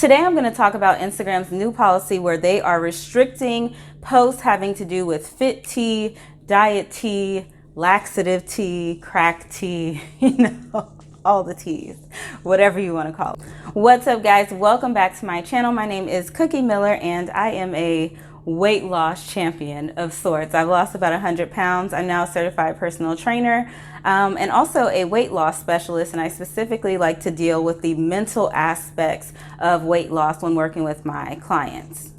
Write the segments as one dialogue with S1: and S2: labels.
S1: Today I'm going to talk about Instagram's new policy where they are restricting posts having to do with fit tea, diet tea, laxative tea, crack tea, all the teas, whatever you want to call it. What's up, guys? Welcome back to my channel. My name is Cookie Miller and I am a weight loss champion of sorts. I've lost about 100 pounds. I'm now a certified personal trainer and also a weight loss specialist, and I specifically like to deal with the mental aspects of weight loss when working with my clients.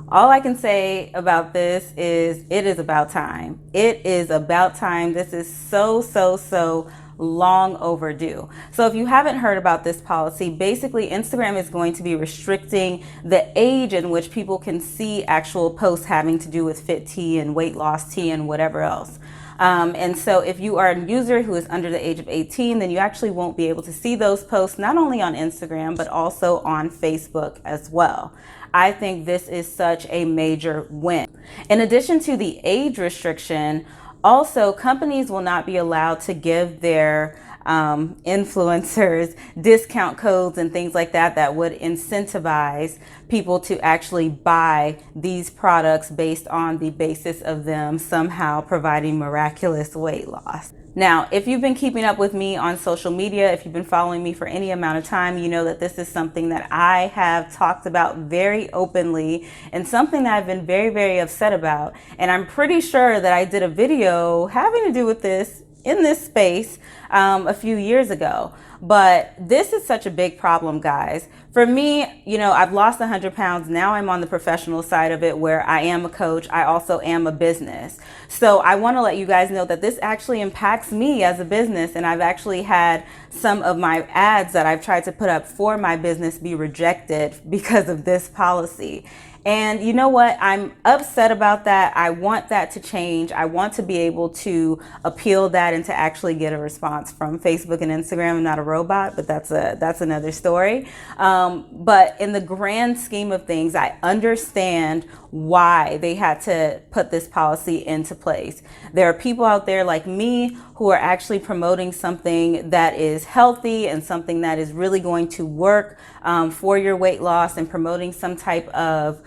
S1: All I can say about this is it is about time. It is about time. This is so long overdue. So if you haven't heard about this policy, basically Instagram is going to be restricting the age in which people can see actual posts having to do with fit tea and weight loss tea and whatever else. And so if you are a user who is under the age of 18, then you actually won't be able to see those posts, not only on Instagram, but also on Facebook as well. I think this is such a major win. In addition to the age restriction, also, companies will not be allowed to give their influencers discount codes and things like that that would incentivize people to actually buy these products based on the basis of them somehow providing miraculous weight loss. Now, if you've been keeping up with me on social media, if you've been following me for any amount of time, you know that this is something that I have talked about very openly and something that I've been very upset about. And I'm pretty sure that I did a video having to do with this in this space a few years ago. But this is such a big problem, guys. For me, I've lost 100 pounds. Now I'm on the professional side of it where I am a coach. I also am a business. So I want to let you guys know that this actually impacts me as a business. And I've actually had some of my ads that I've tried to put up for my business be rejected because of this policy. And you know what? I'm upset about that. I want that to change. I want to be able to appeal that and to actually get a response from Facebook and Instagram. I'm not a robot, but that's another story. But in the grand scheme of things, I understand why they had to put this policy into place. There are people out there like me who are actually promoting something that is healthy and something that is really going to work for your weight loss, and promoting some type of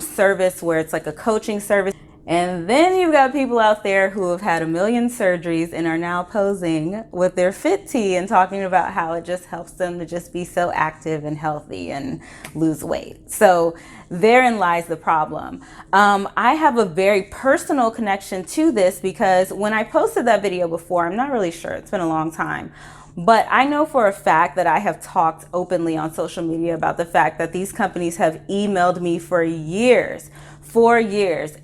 S1: service where it's like a coaching service. And then you've got people out there who have had a million surgeries and are now posing with their fit tea and talking about how it just helps them to just be so active and healthy and lose weight. So therein lies the problem. I have a very personal connection to this because when I posted that video before, I'm not really sure, it's been a long time, but I know for a fact that I have talked openly on social media about the fact that these companies have emailed me for years,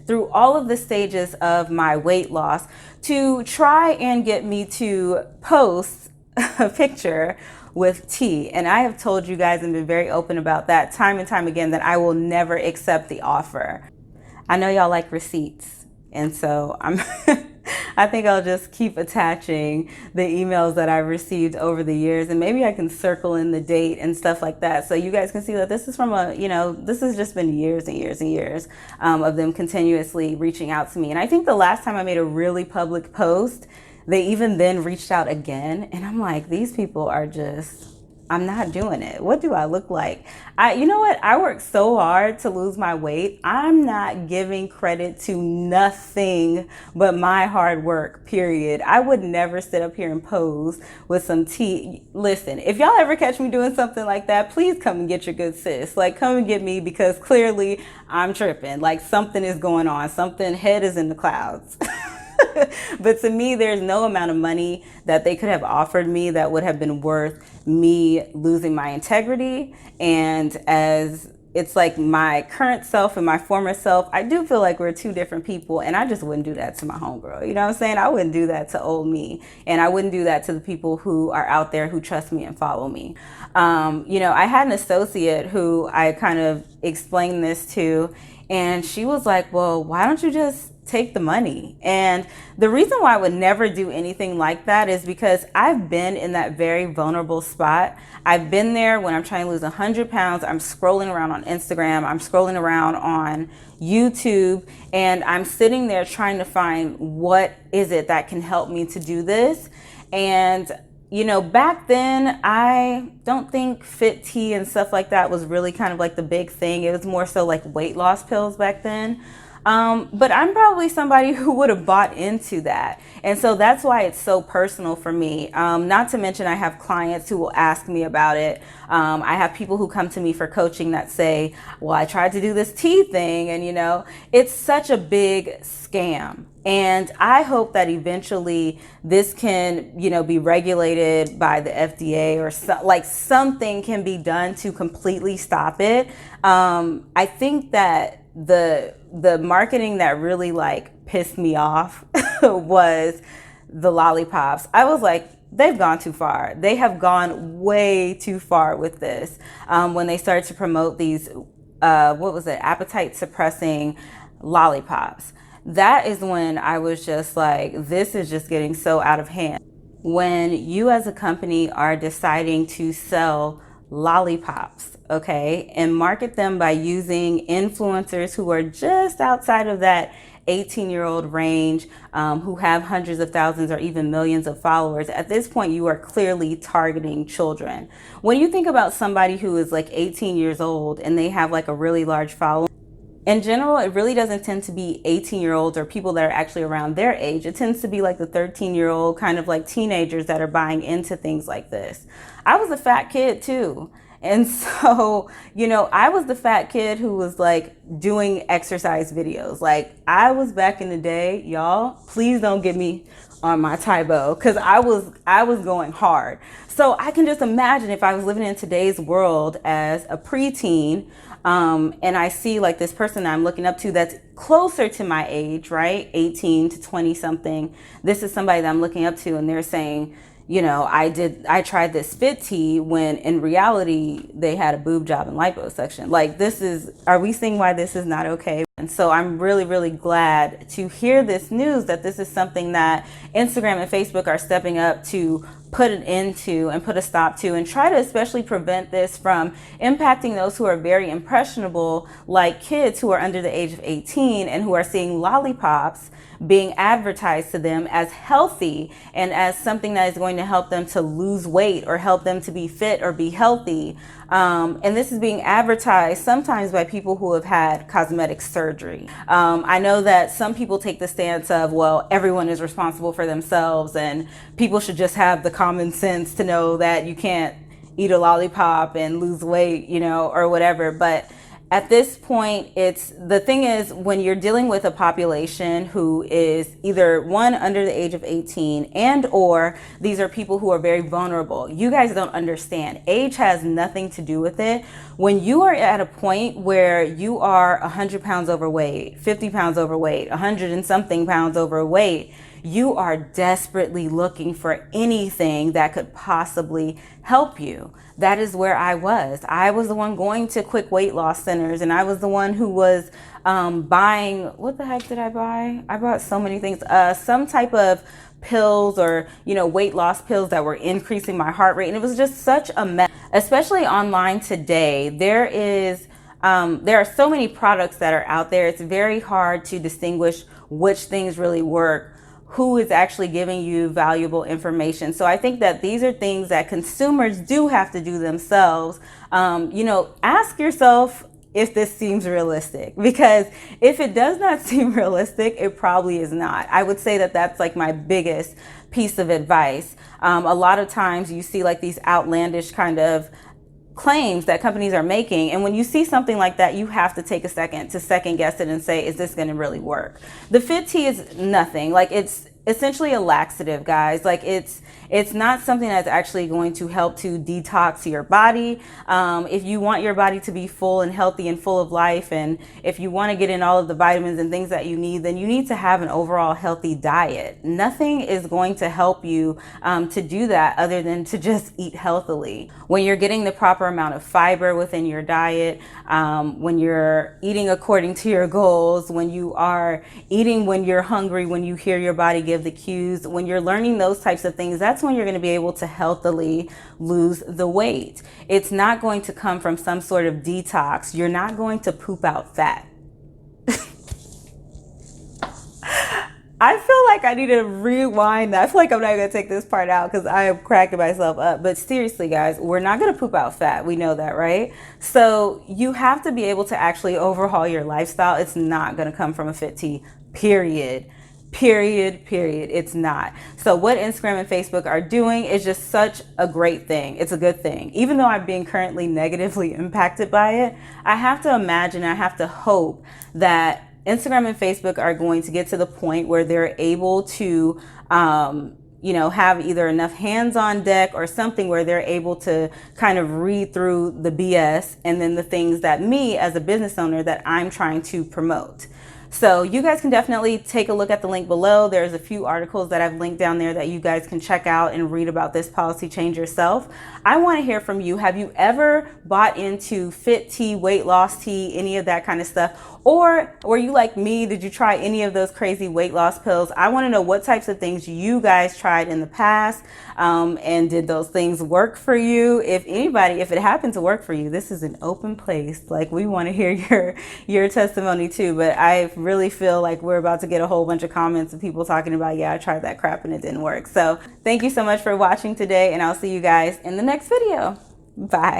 S1: through all of the stages of my weight loss, to try and get me to post a picture with tea. And I have told you guys and been very open about that time and time again that I will never accept the offer. I know y'all like receipts, and so I think I'll just keep attaching the emails that I've received over the years, and maybe I can circle in the date and stuff like that so you guys can see that this is from this has just been years and years of them continuously reaching out to me. And I think the last time I made a really public post, they even then reached out again, and I'm like, these people are just, I'm not doing it. What do I look like? You know what? I worked so hard to lose my weight. I'm not giving credit to nothing but my hard work, period. I would never sit up here and pose with some tea. Listen, if y'all ever catch me doing something like that, please come and get your good sis. Like, come and get me, because clearly I'm tripping. Like, something is going on. Something, head is in the clouds. But to me, there's no amount of money that they could have offered me that would have been worth me losing my integrity. And as it's like my current self and my former self, I do feel like we're two different people, and I just wouldn't do that to my homegirl. You know what I'm saying? I wouldn't do that to old me, and I wouldn't do that to the people who are out there who trust me and follow me. I had an associate who I kind of explained this to, and she was like, well, why don't you just take the money? And the reason why I would never do anything like that is because I've been in that very vulnerable spot. I've been there when I'm trying to lose 100 pounds. I'm scrolling around on Instagram. I'm scrolling around on YouTube, and I'm sitting there trying to find what is it that can help me to do this. And back then, I don't think Fit Tea and stuff like that was really kind of like the big thing. It was more so like weight loss pills back then. But I'm probably somebody who would have bought into that. And so that's why it's so personal for me. Not to mention, I have clients who will ask me about it. I have people who come to me for coaching that say, well, I tried to do this tea thing. And, it's such a big scam. And I hope that eventually this can, be regulated by the FDA or something can be done to completely stop it. I think that the marketing that really like pissed me off was the lollipops. I was like, they've gone too far. They have gone way too far with this. When they started to promote these, appetite suppressing lollipops. That is when I was just like, this is just getting so out of hand. When you as a company are deciding to sell lollipops, okay, and market them by using influencers who are just outside of that 18-year-old range, who have hundreds of thousands or even millions of followers, at this point you are clearly targeting children. When you think about somebody who is like 18 years old and they have like a really large following, in general, it really doesn't tend to be 18-year-olds or people that are actually around their age. It tends to be like the 13-year-old kind of like teenagers that are buying into things like this. I was a fat kid too. And so, I was the fat kid who was like doing exercise videos. Like I was back in the day, y'all, please don't get me on my Tybo because I was going hard. So I can just imagine if I was living in today's world as a preteen, and I see like this person I'm looking up to that's closer to my age, right? 18 to 20 something. This is somebody that I'm looking up to and they're saying, I tried this Fit Tea when in reality they had a boob job and liposuction. Like are we seeing why this is not okay? And so I'm really, really glad to hear this news that this is something that Instagram and Facebook are stepping up to put an end to and put a stop to and try to especially prevent this from impacting those who are very impressionable, like kids who are under the age of 18 and who are seeing lollipops being advertised to them as healthy and as something that is going to help them to lose weight or help them to be fit or be healthy. And this is being advertised sometimes by people who have had cosmetic surgery. I know that some people take the stance of, well, everyone is responsible for themselves and people should just have the common sense to know that you can't eat a lollipop and lose weight, or whatever. But at this point, the thing is when you're dealing with a population who is either one under the age of 18 and or these are people who are very vulnerable. You guys don't understand. Age has nothing to do with it. When you are at a point where you are 100 pounds overweight, 50 pounds overweight, 100 and something pounds overweight, you are desperately looking for anything that could possibly help you. That is where I was. I was the one going to quick weight loss centers and I was the one who was buying, what the heck did I buy? I bought so many things, some type of pills or, weight loss pills that were increasing my heart rate. And it was just such a mess, especially online today. There are so many products that are out there. It's very hard to distinguish which things really work, who is actually giving you valuable information. So I think that these are things that consumers do have to do themselves. Ask yourself if this seems realistic, because if it does not seem realistic, it probably is not. I would say that that's like my biggest piece of advice. A lot of times you see like these outlandish kind of claims that companies are making. And when you see something like that, you have to take a second to second guess it and say, is this going to really work? The Fit Tea is nothing. Like it's essentially a laxative, guys. Like it's not something that's actually going to help to detox your body. If you want your body to be full and healthy and full of life, and if you want to get in all of the vitamins and things that you need, then you need to have an overall healthy diet. Nothing is going to help you to do that other than to just eat healthily. When you're getting the proper amount of fiber within your diet, when you're eating according to your goals, when you are eating when you're hungry, when you hear your body give the cues, when you're learning those types of things, that's when you're going to be able to healthily lose the weight. It's not going to come from some sort of detox. You're not going to poop out fat. I feel like I need to rewind that. I feel like I'm not going to take this part out because I am cracking myself up. But seriously, guys, we're not going to poop out fat. We know that, right? So you have to be able to actually overhaul your lifestyle. It's not going to come from a fit tee, period. Period. It's not. So what Instagram and Facebook are doing is just such a great thing. It's a good thing. Even though I'm being currently negatively impacted by it, I have to imagine, I have to hope that Instagram and Facebook are going to get to the point where they're able to, have either enough hands on deck or something where they're able to kind of read through the BS and then the things that me as a business owner that I'm trying to promote. So you guys can definitely take a look at the link below. There's a few articles that I've linked down there that you guys can check out and read about this policy change yourself. I want to hear from you. Have you ever bought into fit tea, weight loss tea, any of that kind of stuff? Or were you like me? Did you try any of those crazy weight loss pills? I want to know what types of things you guys tried in the past, and did those things work for you? If it happened to work for you, this is an open place. Like, we want to hear your testimony too. But I really feel like we're about to get a whole bunch of comments of people talking about, yeah, I tried that crap and it didn't work. So thank you so much for watching today, and I'll see you guys in the next video. Bye.